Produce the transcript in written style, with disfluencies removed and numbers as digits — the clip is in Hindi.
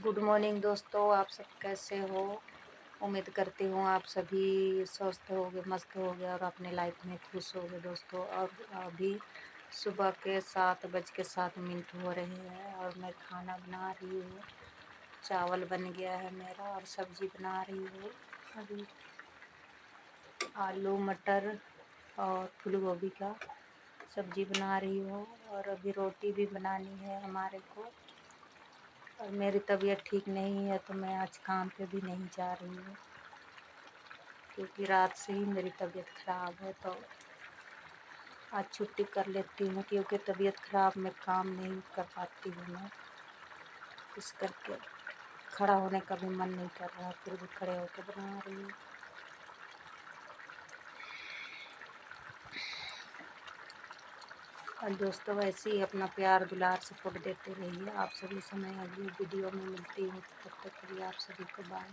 गुड मॉर्निंग दोस्तों, आप सब कैसे हो। उम्मीद करती हूँ आप सभी स्वस्थ होगे, मस्त होगे और अपने लाइफ में खुश होगे दोस्तों। और अभी सुबह के 7:07 हो रहे हैं और मैं खाना बना रही हूँ। चावल बन गया है मेरा और सब्जी बना रही हूँ। अभी आलू मटर और फूल गोभी का सब्जी बना रही हूँ और अभी रोटी भी बनानी है हमारे को। और मेरी तबीयत ठीक नहीं है तो मैं आज काम पे भी नहीं जा रही हूँ, क्योंकि रात से ही मेरी तबीयत ख़राब है। तो आज छुट्टी कर लेती हूँ, क्योंकि तबीयत ख़राब में काम नहीं कर पाती हूँ मैं। इस करके खड़ा होने का भी मन नहीं कर रहा, फिर भी खड़े होकर बना रही हूँ। और दोस्तों ऐसे ही अपना प्यार दुलार सपोर्ट देते रहिए। आप सभी से मैं अगली वीडियो में मिलती हूँ, तब तक के लिए आप सभी को बाय।